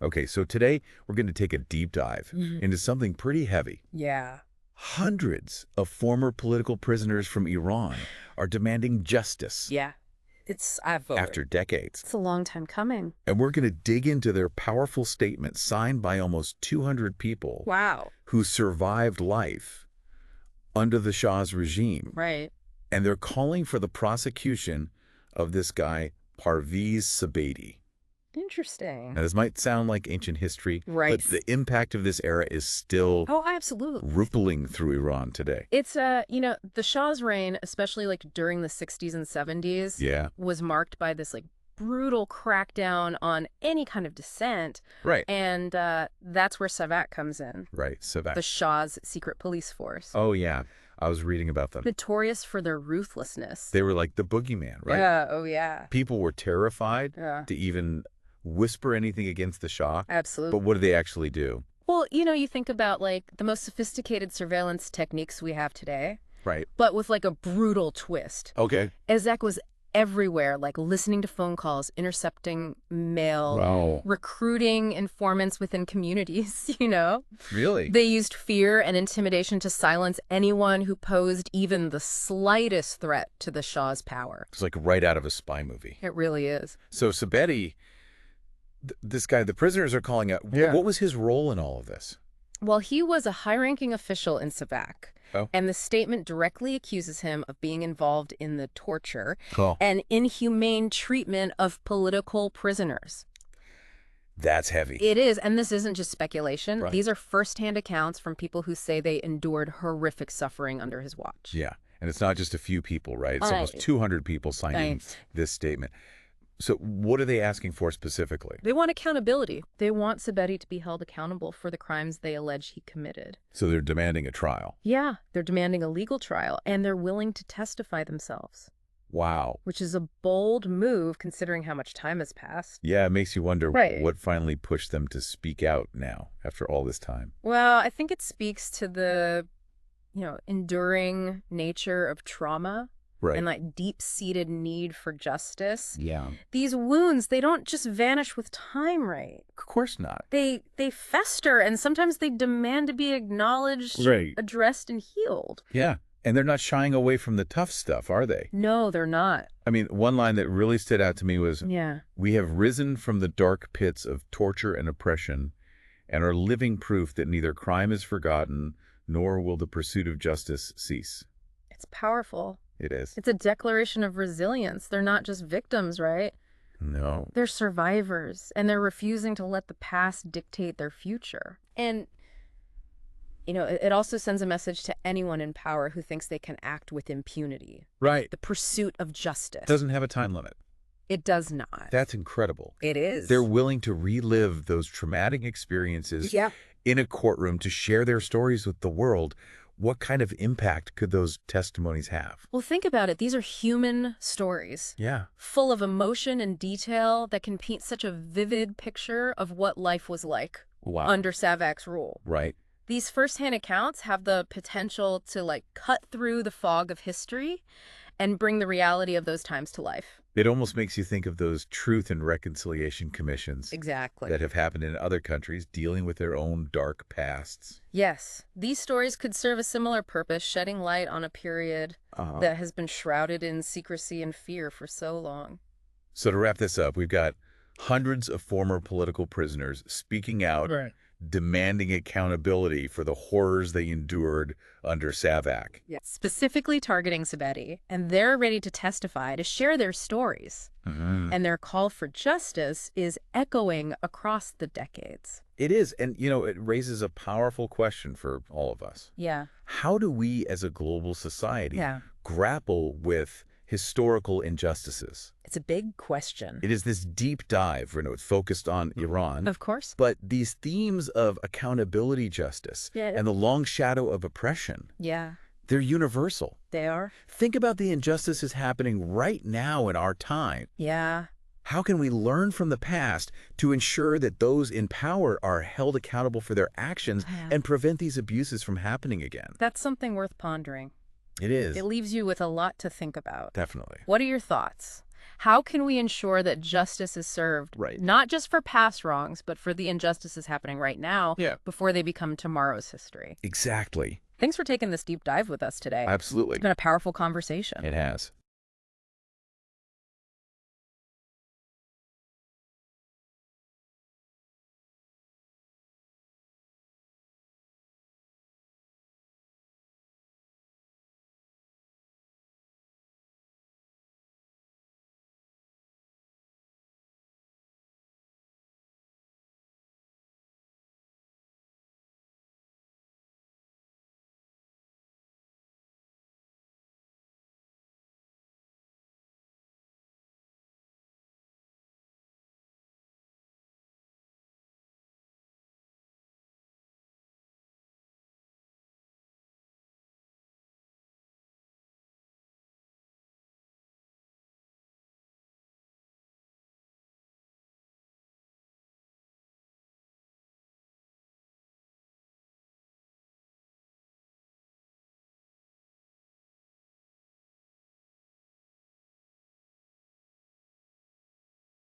Okay, so today we're going to take a deep dive into something pretty heavy. Yeah. Hundreds of former political prisoners from Iran are demanding justice Yeah. I've voted. after decades. It's a long time coming. And we're going to dig into their powerful statement signed by almost 200 people Wow. who survived life under the Shah's regime. Right. And they're calling for the prosecution of this guy, Parviz Sabeti. Interesting. Now, this might sound like ancient history, Right. but the impact of this era is still Oh, absolutely. rippling through Iran today. It's, the Shah's reign, especially like during the 60s and 70s, Yeah. was marked by this like brutal crackdown on any kind of dissent. Right. And that's where SAVAK comes in. Right. SAVAK. The Shah's secret police force. Oh, yeah. I was reading about them. Notorious for their ruthlessness. They were like the boogeyman, right? Yeah. Oh, yeah. People were terrified Yeah. to even whisper anything against the Shah. Absolutely. But what do they actually do? Well, you think about like the most sophisticated surveillance techniques we have today, Right. but with like a brutal twist. Okay. SAVAK was everywhere, like listening to phone calls, intercepting mail, Wow. recruiting informants within communities, Really? They used fear and intimidation to silence anyone who posed even the slightest threat to the Shah's power. It's like right out of a spy movie. It really is. So Sabeti, this guy, the prisoners are calling out. Yeah. What was his role in all of this? Well, he was a high-ranking official in SAVAK. Oh. And the statement directly accuses him of being involved in the torture Oh. and inhumane treatment of political prisoners. That's heavy. It is, and this isn't just speculation. Right. These are first-hand accounts from people who say they endured horrific suffering under his watch. Yeah. And it's not just a few people, right? It's Right. almost 200 people signing Right. this statement. So what are they asking for specifically? They want accountability. They want Sabeti to be held accountable for the crimes they allege he committed. So they're demanding a trial. Yeah, they're demanding a legal trial, and they're willing to testify themselves, Wow. which is a bold move considering how much time has passed. Yeah, it makes you wonder Right. what finally pushed them to speak out now after all this time. Well, I think it speaks to the, enduring nature of trauma Right. and like deep-seated need for justice. Yeah. These wounds, they don't just vanish with time, right? Of course not. They fester, and sometimes they demand to be acknowledged, Right. addressed, and healed. Yeah. And they're not shying away from the tough stuff, are they? No, they're not. I mean, one line that really stood out to me was, Yeah. "We have risen from the dark pits of torture and oppression and are living proof that neither crime is forgotten nor will the pursuit of justice cease." It's powerful. It is. It's a declaration of resilience. They're not just victims, right? No. They're survivors, and they're refusing to let the past dictate their future. And, it also sends a message to anyone in power who thinks they can act with impunity. Right. The pursuit of justice. Doesn't have a time limit. It does not. That's incredible. It is. They're willing to relive those traumatic experiences in a courtroom to share their stories with the world. What kind of impact could those testimonies have? Well, think about it. These are human stories. Yeah. Full of emotion and detail that can paint such a vivid picture of what life was like Wow. under SAVAK's rule. Right. These firsthand accounts have the potential to cut through the fog of history and bring the reality of those times to life. It almost makes you think of those truth and reconciliation commissions Exactly. that have happened in other countries dealing with their own dark pasts. Yes, these stories could serve a similar purpose, shedding light on a period that has been shrouded in secrecy and fear for so long. So to wrap this up, we've got hundreds of former political prisoners speaking out, demanding accountability for the horrors they endured under SAVAK. Yes. Specifically targeting Sabeti, and they're ready to testify, to share their stories. And their call for justice is echoing across the decades. It is. And, it raises a powerful question for all of us. Yeah. How do we as a global society Yeah. grapple with historical injustices? It's a big question. It is this deep dive, it's focused on Iran. Of course. But these themes of accountability justice and the long shadow of oppression, Yeah, they're universal. they are. Think about the injustices happening right now in our time. Yeah. How can we learn from the past to ensure that those in power are held accountable for their actions and prevent these abuses from happening again? That's something worth pondering. It is. It leaves you with a lot to think about. Definitely. What are your thoughts? How can we ensure that justice is served, not just for past wrongs, but for the injustices happening right now before they become tomorrow's history? Exactly. Thanks for taking this deep dive with us today. Absolutely. It's been a powerful conversation. It has.